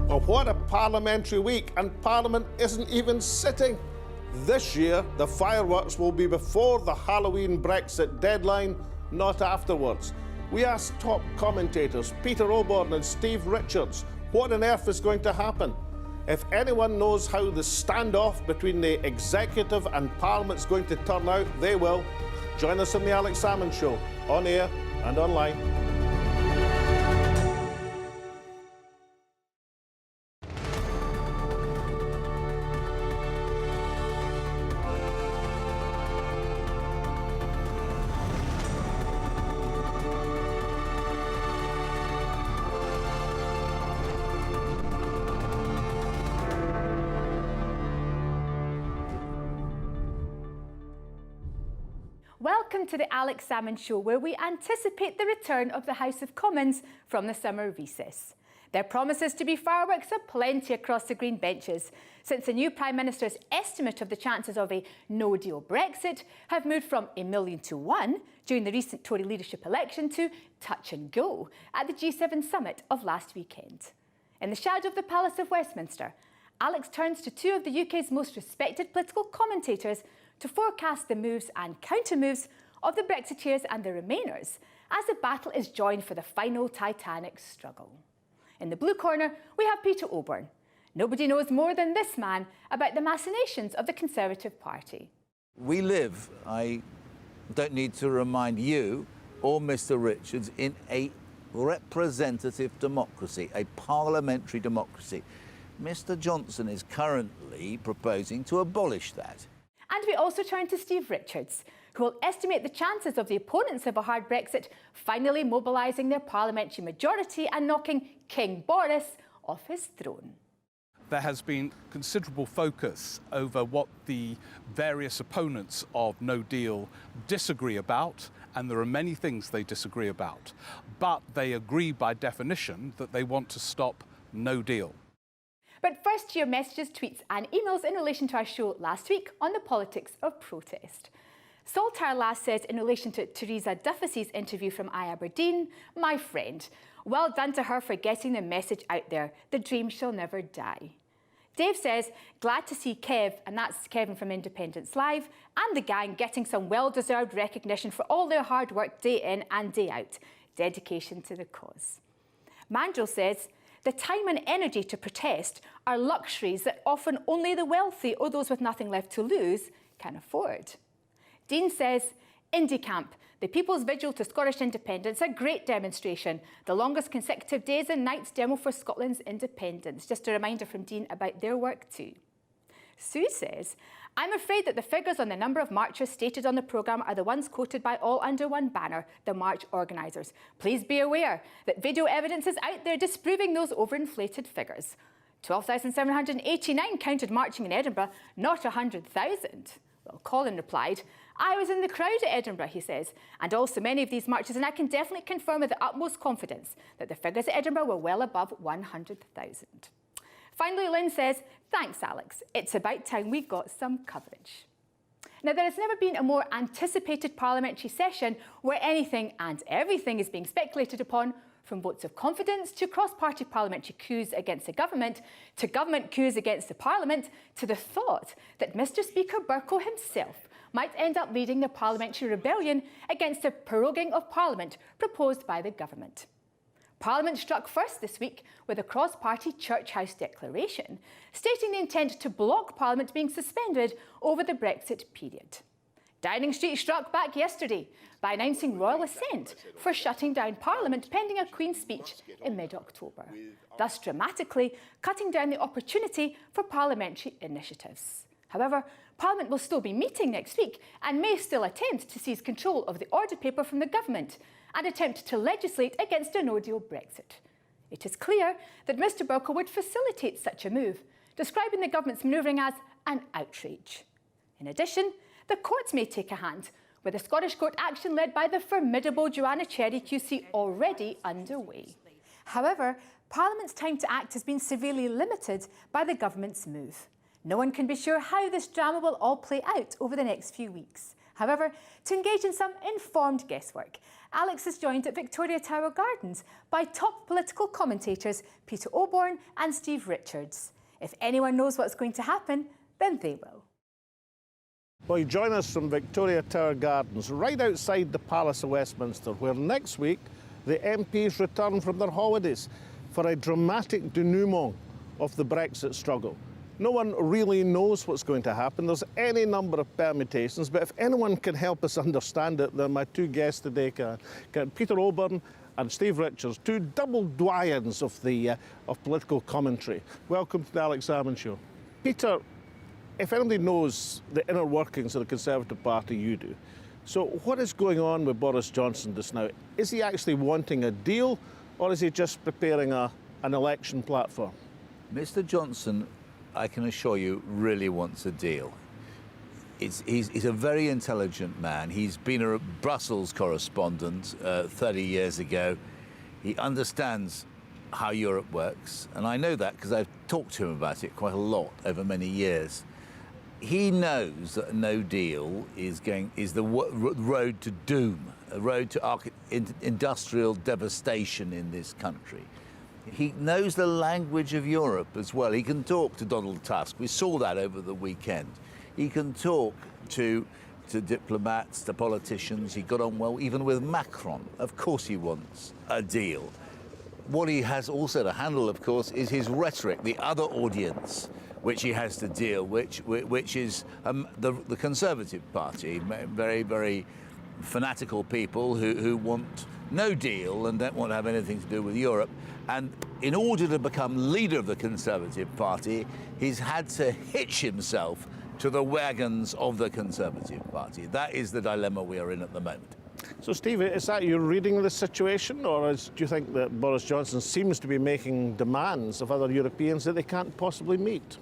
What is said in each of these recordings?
Well, what a parliamentary week, and Parliament isn't even sitting. This year, the fireworks will be before the Halloween Brexit deadline, not afterwards. We asked top commentators Peter Oborne and Steve Richards what on earth is going to happen. If anyone knows how the standoff between the executive and Parliament's going to turn out, they will. Join us on the Alex Salmond Show, on air and online. Welcome to the Alex Salmond Show, where we anticipate the return of the House of Commons from the summer recess. There promises to be fireworks aplenty across the green benches, since the new Prime Minister's estimate of the chances of a no-deal Brexit have moved from 1 million to 1 during the recent Tory leadership election to touch and go at the G7 summit of last weekend. In the shadow of the Palace of Westminster, Alex turns to two of the UK's most respected political commentators to forecast the moves and counter-moves of the Brexiteers and the Remainers as the battle is joined for the final titanic struggle. In the blue corner, we have Peter Oborne. Nobody knows more than this man about the machinations of the Conservative Party. We live, I don't need to remind you or Mr. Richards, in a representative democracy, a parliamentary democracy. Mr. Johnson is currently proposing to abolish that. And we also turn to Steve Richards, who will estimate the chances of the opponents of a hard Brexit finally mobilising their parliamentary majority and knocking King Boris off his throne. There has been considerable focus over what the various opponents of no deal disagree about, and there are many things they disagree about. But they agree by definition that they want to stop no deal. But first to your messages, tweets and emails in relation to our show last week on the politics of protest. Saltire Last says in relation to Theresa Duffus's interview from iAberdeen, "My friend, well done to her for getting the message out there. The dream shall never die." Dave says, glad to see Kev, and that's Kevin from Independence Live, and the gang getting some well-deserved recognition for all their hard work day in and day out. Dedication to the cause. Mandrel says, the time and energy to protest are luxuries that often only the wealthy or those with nothing left to lose can afford. Dean says, Indie Camp, the People's Vigil to Scottish Independence, a great demonstration. The longest consecutive days and nights demo for Scotland's independence. Just a reminder from Dean about their work too. Sue says, I'm afraid that the figures on the number of marchers stated on the programme are the ones quoted by all under one banner, the march organisers. Please be aware that video evidence is out there disproving those overinflated figures. 12,789 counted marching in Edinburgh, not 100,000. Well, Colin replied, I was in the crowd at Edinburgh, he says, and also many of these marches, and I can definitely confirm with the utmost confidence that the figures at Edinburgh were well above 100,000. Finally, Lynn says, thanks, Alex. It's about time we got some coverage. Now, there has never been a more anticipated parliamentary session where anything and everything is being speculated upon, from votes of confidence to cross-party parliamentary coups against the government, to government coups against the Parliament, to the thought that Mr. Speaker Bercow himself might end up leading the parliamentary rebellion against the proroguing of Parliament proposed by the government. Parliament struck first this week with a cross-party Church House declaration, stating the intent to block Parliament being suspended over the Brexit period. Downing Street struck back yesterday by announcing royal assent for shutting down Parliament pending a Queen's speech in mid-October, thus dramatically cutting down the opportunity for parliamentary initiatives. However, Parliament will still be meeting next week and may still attempt to seize control of the order paper from the government and attempt to legislate against a no-deal Brexit. It is clear that Mr Bercow would facilitate such a move, describing the government's manoeuvring as an outrage. In addition, the courts may take a hand, with a Scottish court action led by the formidable Joanna Cherry QC already underway. However, Parliament's time to act has been severely limited by the government's move. No one can be sure how this drama will all play out over the next few weeks. However, to engage in some informed guesswork, Alex is joined at Victoria Tower Gardens by top political commentators Peter Oborne and Steve Richards. If anyone knows what's going to happen, then they will. Well, you join us from Victoria Tower Gardens, right outside the Palace of Westminster, where next week the MPs return from their holidays for a dramatic denouement of the Brexit struggle. No one really knows what's going to happen. There's any number of permutations, but if anyone can help us understand it, then my two guests today can. Peter Oborne and Steve Richards, two double doyens of political commentary. Welcome to the Alex Salmond Show. Peter, if anybody knows the inner workings of the Conservative Party, you do. So what is going on with Boris Johnson just now? Is he actually wanting a deal, or is he just preparing an election platform? Mr. Johnson, I can assure you, really wants a deal. He's a very intelligent man. He's been a Brussels correspondent 30 years ago. He understands how Europe works, and I know that because I've talked to him about it quite a lot over many years. He knows that no deal is the road to doom, a road to industrial devastation in this country. He knows the language of Europe as well. He can talk to Donald Tusk. We saw that over the weekend. He can talk to diplomats, to politicians. He got on well even with Macron. Of course he wants a deal. What he has also to handle, of course, is his rhetoric, the other audience which he has to deal with, which is the Conservative Party, very, very fanatical people who want no deal and don't want to have anything to do with Europe. And in order to become leader of the Conservative Party, he's had to hitch himself to the wagons of the Conservative Party. That is the dilemma we are in at the moment. So, Steve, is that your reading of the situation, or do you think that Boris Johnson seems to be making demands of other Europeans that they can't possibly meet?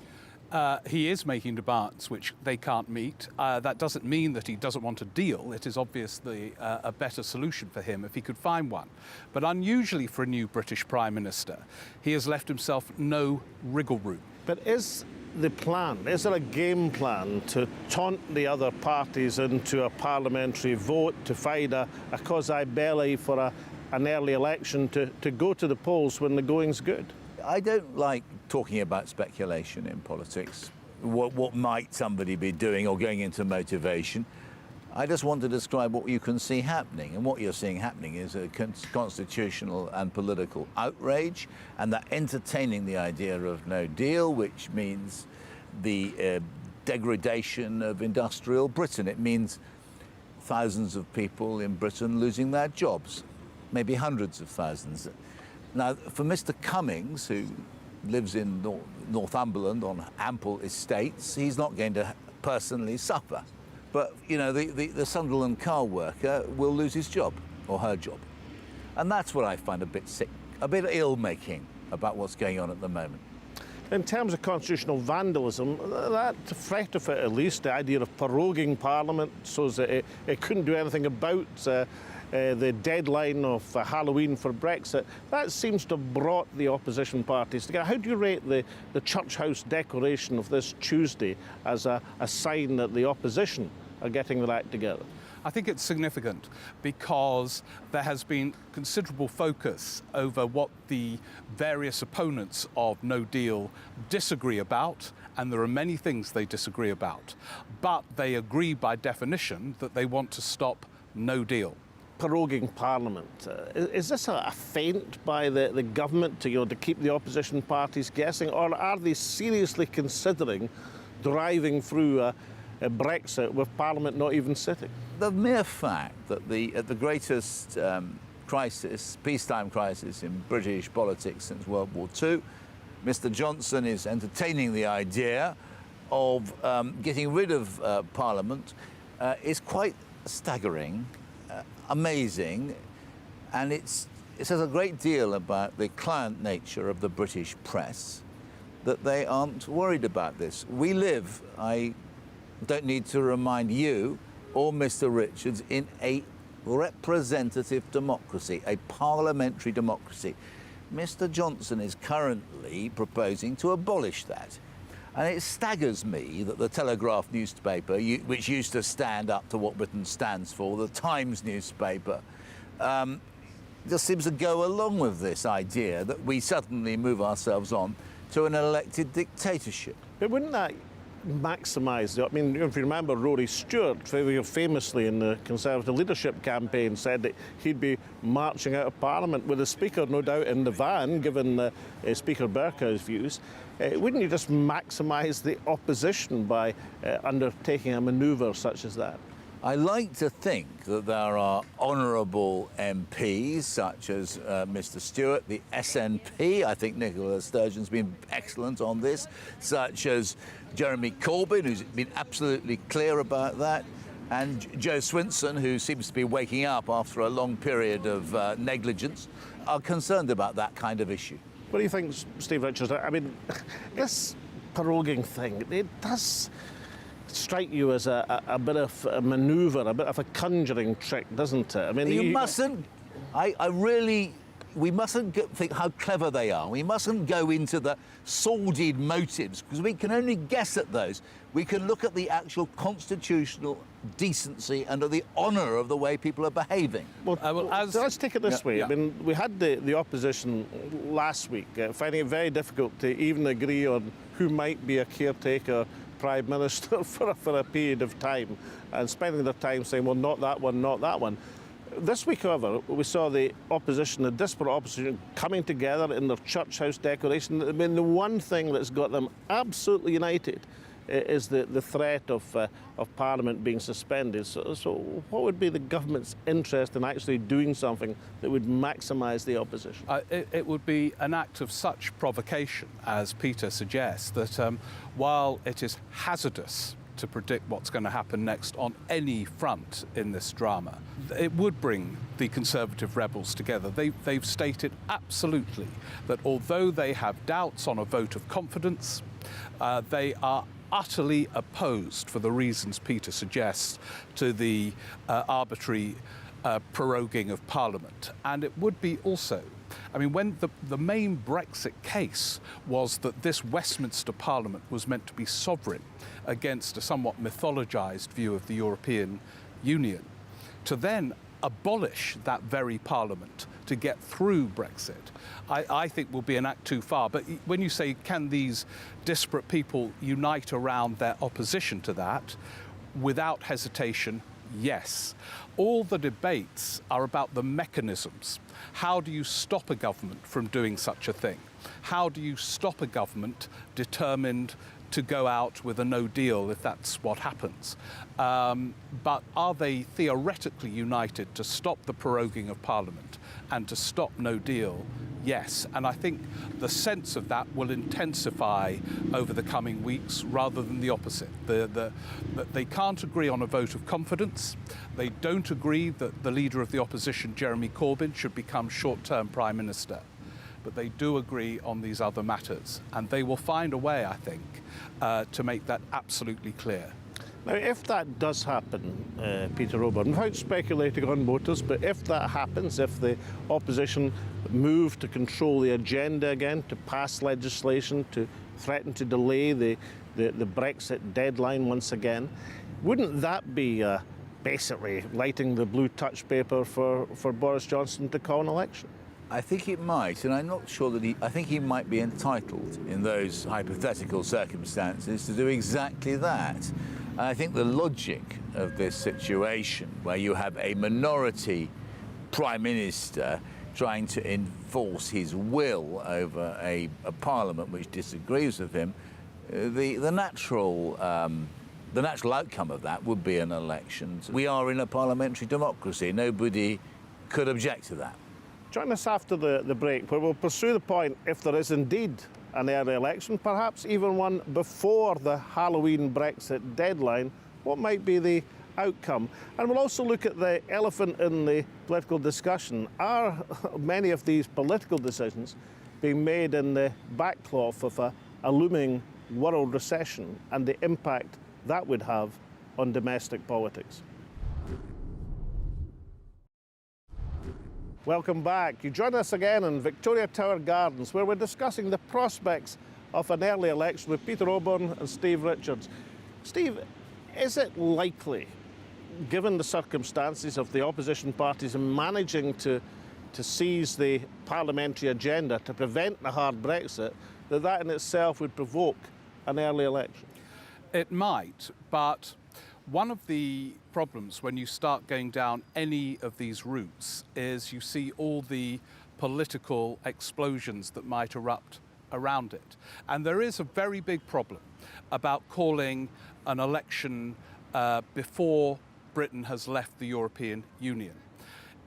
He is making demands which they can't meet. That doesn't mean that he doesn't want a deal. It is obviously a better solution for him if he could find one. But unusually for a new British Prime Minister, he has left himself no wriggle room. But is there a game plan to taunt the other parties into a parliamentary vote to find a causa belli for an early election to go to the polls when the going's good? I don't like talking about speculation in politics. What might somebody be doing or going into motivation? I just want to describe what you can see happening. And what you're seeing happening is a constitutional and political outrage, and that entertaining the idea of no deal, which means the degradation of industrial Britain. It means thousands of people in Britain losing their jobs, maybe hundreds of thousands. Now, for Mr. Cummings, who lives in Northumberland on ample estates, he's not going to personally suffer. But, you know, the Sunderland car worker will lose his job or her job. And that's what I find a bit sick, a bit ill-making about what's going on at the moment. In terms of constitutional vandalism, that threat of it, at least, the idea of proroguing Parliament so that it couldn't do anything about the deadline of Halloween for Brexit, that seems to have brought the opposition parties together. How do you rate the Church House declaration of this Tuesday as a sign that the opposition are getting their act together? I think it's significant because there has been considerable focus over what the various opponents of no deal disagree about, and there are many things they disagree about. But they agree by definition that they want to stop no deal. Proroguing Parliament, is this a feint by the government to keep the opposition parties guessing, or are they seriously considering driving through a Brexit with Parliament not even sitting? The mere fact that at the greatest peacetime crisis in British politics since World War II, Mr. Johnson is entertaining the idea of getting rid of Parliament is quite staggering, amazing, and it says a great deal about the client nature of the British press, that they aren't worried about this. We live, I don't need to remind you or Mr. Richards, in a representative democracy, a parliamentary democracy. Mr. Johnson is currently proposing to abolish that. And it staggers me that the Telegraph newspaper, which used to stand up to what Britain stands for, the Times newspaper, just seems to go along with this idea that we suddenly move ourselves on to an elected dictatorship. But wouldn't that maximise, I mean, if you remember, Rory Stewart very famously in the Conservative leadership campaign said that he'd be marching out of Parliament with the Speaker no doubt in the van, given Speaker Bercow's views. Wouldn't you just maximise the opposition by undertaking a manoeuvre such as that? I like to think that there are honourable MPs, such as Mr Stewart, the SNP, I think Nicola Sturgeon's been excellent on this, such as Jeremy Corbyn, who's been absolutely clear about that, and Joe Swinson, who seems to be waking up after a long period of negligence, are concerned about that kind of issue. What do you think, Steve Richards? I mean, this proroguing thing, it does strike you as a bit of a manoeuvre, a bit of a conjuring trick, doesn't it? I mean, you mustn't. We mustn't think how clever they are. We mustn't go into the sordid motives, because we can only guess at those. We can look at the actual constitutional decency and the honour of the way people are behaving. Well, so let's take it this way. I mean, we had the opposition last week finding it very difficult to even agree on who might be a caretaker Prime Minister for a period of time, and spending their time saying, well, not that one, not that one. This week, however, we saw the opposition, the disparate opposition, coming together in their church house decoration. I mean, the one thing that's got them absolutely united is the threat of Parliament being suspended. So what would be the government's interest in actually doing something that would maximise the opposition? It would be an act of such provocation, as Peter suggests, that while it is hazardous to predict what's going to happen next on any front in this drama, it would bring the Conservative rebels together. They've stated absolutely that although they have doubts on a vote of confidence, they are utterly opposed, for the reasons Peter suggests, to the arbitrary proroguing of Parliament. And it would be also, I mean, when the main Brexit case was that this Westminster Parliament was meant to be sovereign against a somewhat mythologised view of the European Union, to then abolish that very Parliament to get through Brexit, I think will be an act too far. But when you say, can these disparate people unite around their opposition to that, without hesitation, yes. All the debates are about the mechanisms. How do you stop a government from doing such a thing? How do you stop a government determined to go out with a no deal if that's what happens? But are they theoretically united to stop the proroguing of Parliament and to stop no deal? Yes, and I think the sense of that will intensify over the coming weeks rather than the opposite. They can't agree on a vote of confidence. They don't agree that the leader of the opposition, Jeremy Corbyn, should become short-term Prime Minister. But they do agree on these other matters, and they will find a way, I think, to make that absolutely clear. Now, if that does happen, Peter Oborne, without speculating on motives, but if that happens, if the opposition move to control the agenda again, to pass legislation, to threaten to delay the Brexit deadline once again, wouldn't that be basically lighting the blue touch paper for Boris Johnson to call an election? I think it might, and I'm not sure that I think he might be entitled in those hypothetical circumstances to do exactly that. And I think the logic of this situation, where you have a minority Prime Minister trying to enforce his will over a Parliament which disagrees with him, the natural outcome of that would be an election. We are in a parliamentary democracy. Nobody could object to that. Join us after the break, where we'll pursue the point if there is indeed an early election, perhaps even one before the Halloween Brexit deadline. What might be the outcome? And we'll also look at the elephant in the political discussion. Are many of these political decisions being made in the backcloth of a looming world recession and the impact that would have on domestic politics? Welcome back. You join us again in Victoria Tower Gardens, where we're discussing the prospects of an early election with Peter Oborne and Steve Richards. Steve, is it likely, given the circumstances of the opposition parties managing to seize the parliamentary agenda to prevent a hard Brexit, that in itself would provoke an early election? It might, but one of the problems when you start going down any of these routes is you see all the political explosions that might erupt around it. And there is a very big problem about calling an election before Britain has left the European Union.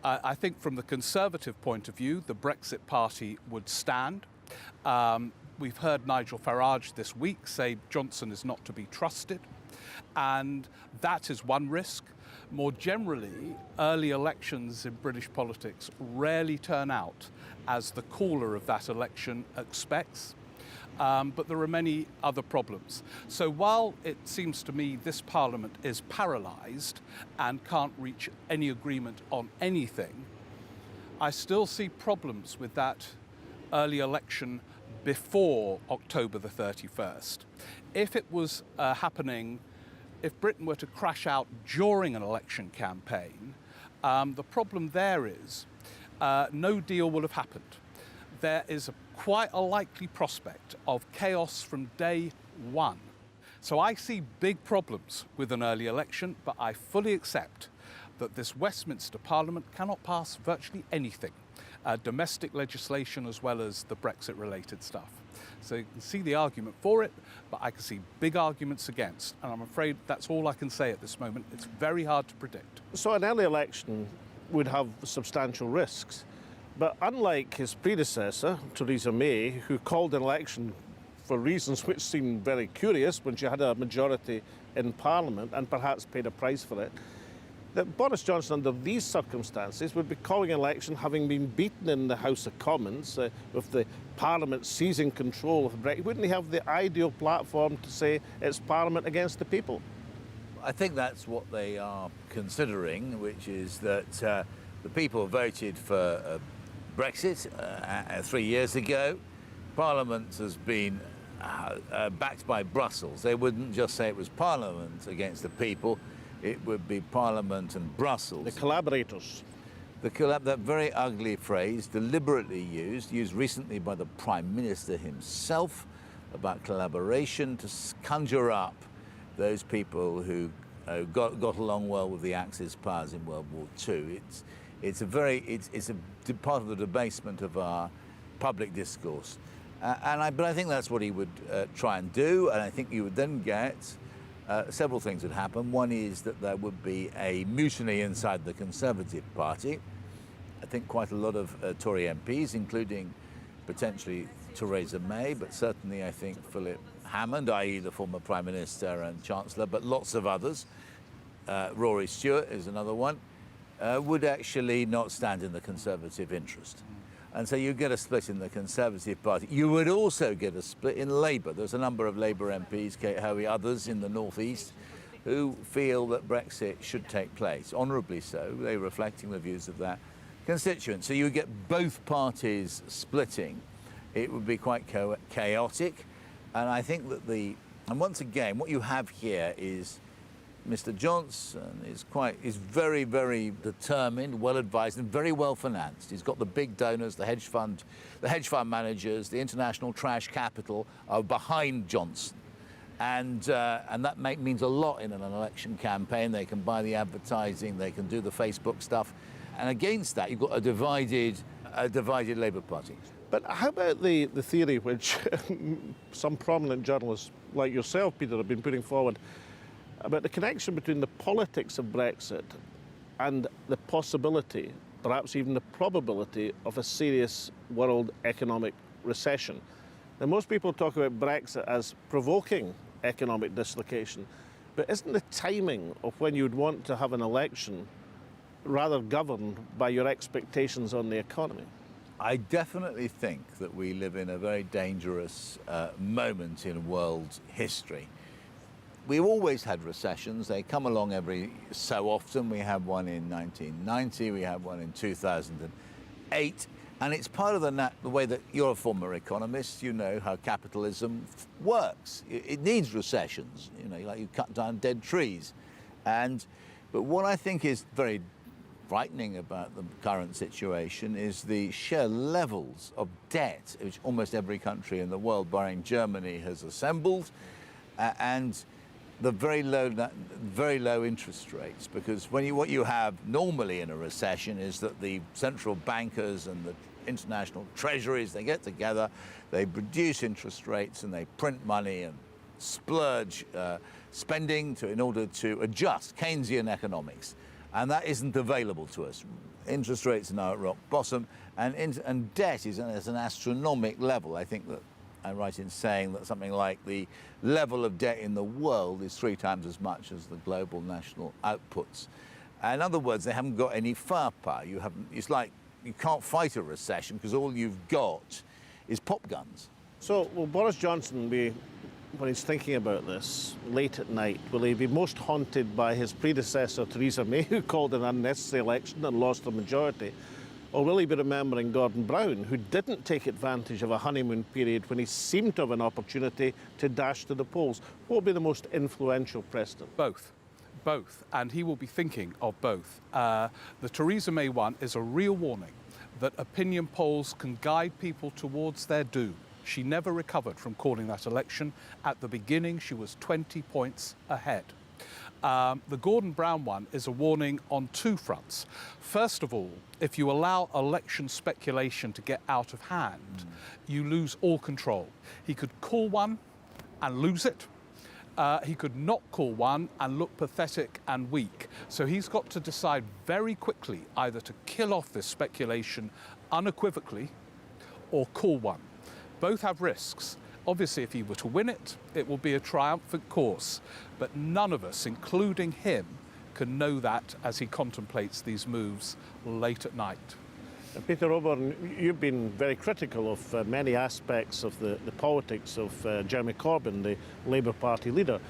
I think from the Conservative point of view, the Brexit Party would stand. We've heard Nigel Farage this week say Johnson is not to be trusted, and that is one risk. More generally, early elections in British politics rarely turn out as the caller of that election expects. But there are many other problems. So while it seems to me this Parliament is paralysed and can't reach any agreement on anything, I still see problems with that early election before October the 31st. If it was happening, if Britain were to crash out during an election campaign, the problem there is no deal will have happened. There is quite a likely prospect of chaos from day one. So I see big problems with an early election, but I fully accept that this Westminster Parliament cannot pass virtually anything, domestic legislation as well as the Brexit-related stuff. So you can see the argument for it, but I can see big arguments against, and I'm afraid that's all I can say at this moment. It's very hard to predict. So an early election would have substantial risks. But unlike his predecessor, Theresa May, who called an election for reasons which seemed very curious when she had a majority in Parliament and perhaps paid a price for it, that Boris Johnson, under these circumstances, would be calling an election having been beaten in the House of Commons, with the Parliament seizing control of Brexit. Wouldn't he have the ideal platform to say it's Parliament against the people? I think that's what they are considering, which is that the people voted for Brexit 3 years ago. Parliament has been backed by Brussels. They wouldn't just say it was Parliament against the people, it would be Parliament and Brussels. The collaborators. That very ugly phrase, deliberately used recently by the Prime Minister himself, about collaboration to conjure up those people who got along well with the Axis powers in World War II. It's a part of the debasement of our public discourse. But I think that's what he would try and do, and I think you would then get several things would happen. One is that there would be a mutiny inside the Conservative Party. I think quite a lot of Tory MPs, including potentially Theresa May, but certainly I think Philip Hammond, i.e. the former Prime Minister and Chancellor, but lots of others, Rory Stewart is another one, would actually not stand in the Conservative interest. And so you get a split in the Conservative Party. You would also get a split in Labour. There's a number of Labour MPs, Kate Hoey, others in the North East, who feel that Brexit should take place, honourably so. They're reflecting the views of that constituent. So you get both parties splitting. It would be quite chaotic. And I think that and once again, what you have here is Mr. Johnson is very, very determined, well advised, and very well financed. He's got the big donors, the hedge fund managers, the international trash capital are behind Johnson, and that means a lot in an election campaign. They can buy the advertising, they can do the Facebook stuff, and against that, you've got a divided Labour Party. But how about the theory which some prominent journalists like yourself, Peter, have been putting forward, about the connection between the politics of Brexit and the possibility, perhaps even the probability, of a serious world economic recession? Now, most people talk about Brexit as provoking economic dislocation, but isn't the timing of when you'd want to have an election rather governed by your expectations on the economy? I definitely think that we live in a very dangerous moment in world history. We've always had recessions. They come along every so often. We had one in 1990, we had one in 2008, And it's part of the way that you're a former economist, you know how capitalism works. It needs recessions, you know, like you cut down dead trees. But what I think is very frightening about the current situation is the sheer levels of debt which almost every country in the world, barring Germany, has assembled, and the very low interest rates. Because what you have normally in a recession is that the central bankers and the international treasuries, they get together, they reduce interest rates and they print money and splurge spending in order to adjust Keynesian economics. And that isn't available to us. Interest rates are now at rock bottom, and debt is at an astronomic level. I think that I'm right in saying that something like the level of debt in the world is 3 times as much as the global national outputs. In other words, they haven't got any firepower. It's like you can't fight a recession because all you've got is pop guns. So, will Boris Johnson when he's thinking about this late at night, will he be most haunted by his predecessor, Theresa May, who called an unnecessary election and lost the majority? Or will he be remembering Gordon Brown, who didn't take advantage of a honeymoon period when he seemed to have an opportunity to dash to the polls? What will be the most influential president? Both. And he will be thinking of both. The Theresa May one is a real warning that opinion polls can guide people towards their doom. She never recovered from calling that election. At the beginning, she was 20 points ahead. The Gordon Brown one is a warning on 2 fronts. First of all, if you allow election speculation to get out of hand, you lose all control. He could call one and lose it. He could not call one and look pathetic and weak. So he's got to decide very quickly either to kill off this speculation unequivocally or call one. Both have risks. Obviously, if he were to win it, it will be a triumphant course. But none of us, including him, can know that as he contemplates these moves late at night. Peter Oborne, you've been very critical of many aspects of the politics of Jeremy Corbyn, the Labour Party leader.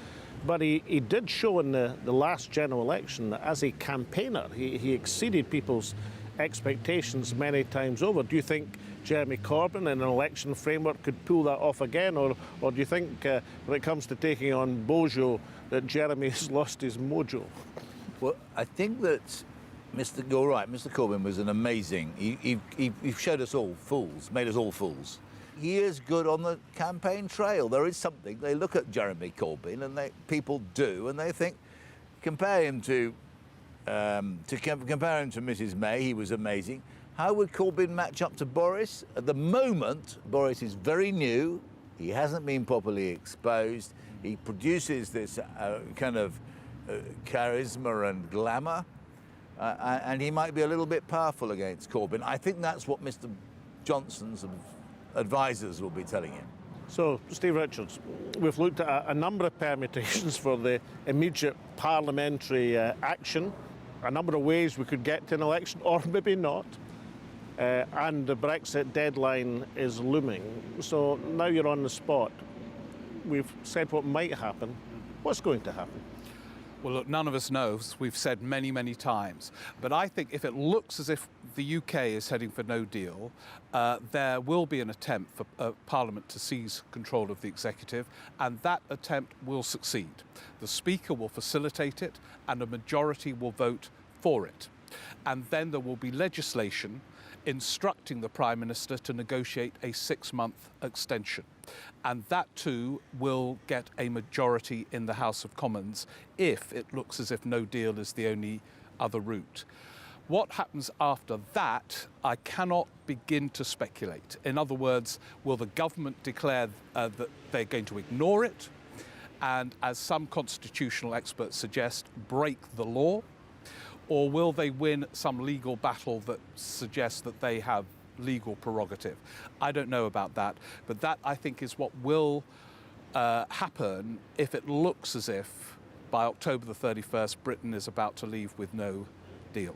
But he did show in the last general election that as a campaigner, he exceeded people's expectations many times over. Do you think Jeremy Corbyn in an election framework could pull that off again? Or do you think when it comes to taking on Bojo that Jeremy has lost his mojo? Well, I think that you're right, Mr. Corbyn was an amazing, he showed us all fools, made us all fools. He is good on the campaign trail. There is something, they look at Jeremy Corbyn and people do, and they think, compare him to Mrs. May, he was amazing. How would Corbyn match up to Boris? At the moment, Boris is very new. He hasn't been properly exposed. He produces this kind of charisma and glamour. And he might be a little bit powerful against Corbyn. I think that's what Mr. Johnson's advisors will be telling him. So, Steve Richards, we've looked at a number of permutations for the immediate parliamentary action, a number of ways we could get to an election, or maybe not. And the Brexit deadline is looming. So now you're on the spot. We've said what might happen. What's going to happen? Well, look, none of us knows. We've said many, many times. But I think if it looks as if the UK is heading for no deal, there will be an attempt for Parliament to seize control of the executive, and that attempt will succeed. The Speaker will facilitate it, and a majority will vote for it. And then there will be legislation instructing the Prime Minister to negotiate a 6-month extension. And that too will get a majority in the House of Commons if it looks as if no deal is the only other route. What happens after that, I cannot begin to speculate. In other words, will the government declare that they're going to ignore it and, as some constitutional experts suggest, break the law? Or will they win some legal battle that suggests that they have legal prerogative? I don't know about that, but that, I think, is what will happen if it looks as if by October the 31st Britain is about to leave with no deal.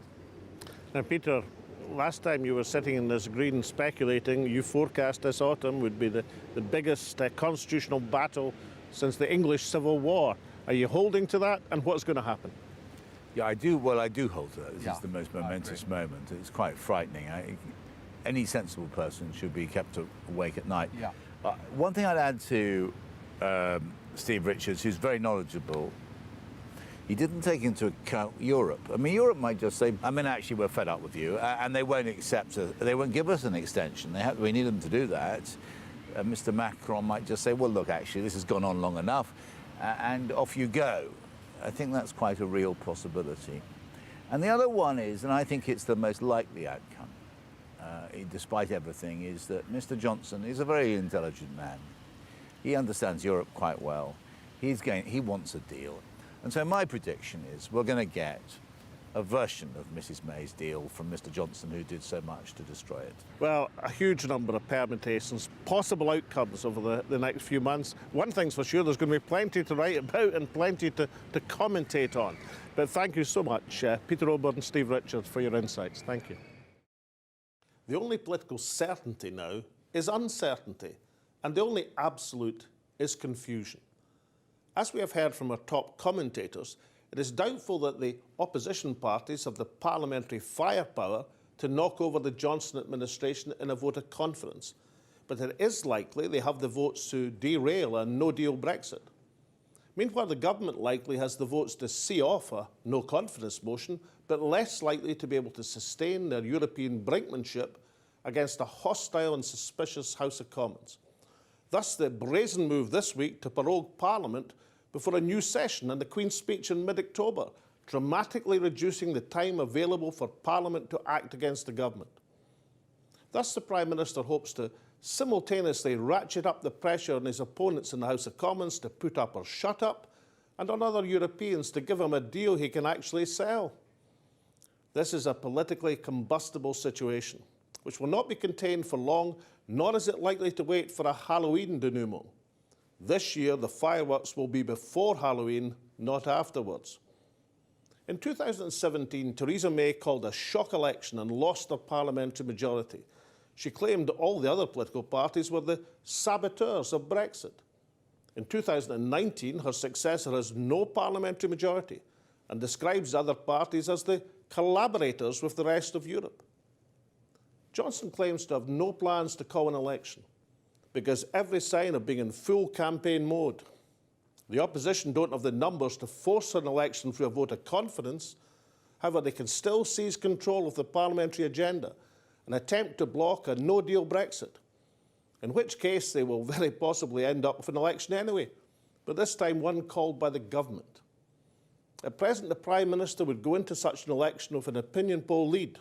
Now, Peter, last time you were sitting in this green speculating, you forecast this autumn would be the biggest constitutional battle since the English Civil War. Are you holding to that, and what's going to happen? Yeah, I do. Well, I do hold to that. This is the most momentous moment. It's quite frightening. any sensible person should be kept awake at night. Yeah. One thing I'd add to Steve Richards, who's very knowledgeable, he didn't take into account Europe. I mean, Europe might just say, I mean, actually, we're fed up with you, and they won't they won't give us an extension. We need them to do that. Mr. Macron might just say, well, look, actually, this has gone on long enough, and off you go. I think that's quite a real possibility. And the other one is, and I think it's the most likely outcome, despite everything, is that Mr. Johnson is a very intelligent man. He understands Europe quite well. He wants a deal. And so my prediction is we're going to get a version of Mrs. May's deal from Mr. Johnson, who did so much to destroy it. Well, a huge number of permutations, possible outcomes over the next few months. One thing's for sure, there's going to be plenty to write about and plenty to commentate on. But thank you so much, Peter Oborne and Steve Richards, for your insights. Thank you. The only political certainty now is uncertainty, and the only absolute is confusion. As we have heard from our top commentators, it is doubtful that the opposition parties have the parliamentary firepower to knock over the Johnson administration in a vote of confidence. But it is likely they have the votes to derail a no-deal Brexit. Meanwhile, the government likely has the votes to see off a no-confidence motion, but less likely to be able to sustain their European brinkmanship against a hostile and suspicious House of Commons. Thus, the brazen move this week to prorogue Parliament before a new session and the Queen's speech in mid-October, dramatically reducing the time available for Parliament to act against the government. Thus, the Prime Minister hopes to simultaneously ratchet up the pressure on his opponents in the House of Commons to put up or shut up, and on other Europeans to give him a deal he can actually sell. This is a politically combustible situation, which will not be contained for long, nor is it likely to wait for a Halloween denouement. This year, the fireworks will be before Halloween, not afterwards. In 2017, Theresa May called a shock election and lost her parliamentary majority. She claimed all the other political parties were the saboteurs of Brexit. In 2019, her successor has no parliamentary majority and describes other parties as the collaborators with the rest of Europe. Johnson claims to have no plans to call an election because every sign of being in full campaign mode. The opposition don't have the numbers to force an election through a vote of confidence. However, they can still seize control of the parliamentary agenda and attempt to block a no-deal Brexit, in which case they will very possibly end up with an election anyway, but this time one called by the government. At present, the Prime Minister would go into such an election with an opinion poll lead,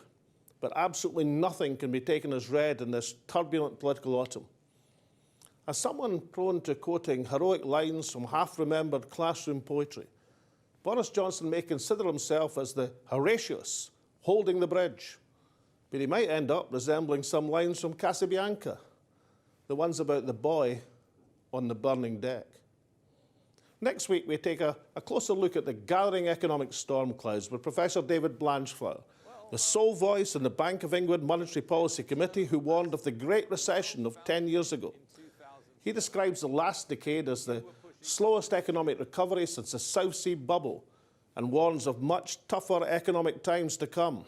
but absolutely nothing can be taken as read in this turbulent political autumn. As someone prone to quoting heroic lines from half-remembered classroom poetry, Boris Johnson may consider himself as the Horatius holding the bridge, but he might end up resembling some lines from Casabianca, the ones about the boy on the burning deck. Next week, we take a closer look at the gathering economic storm clouds with Professor David Blanchflower, the sole voice in the Bank of England Monetary Policy Committee who warned of the Great Recession of 10 years ago. He describes the last decade as the slowest economic recovery since the South Sea bubble and warns of much tougher economic times to come.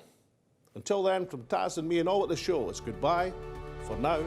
Until then, from Taz and me and all at the show, it's goodbye for now.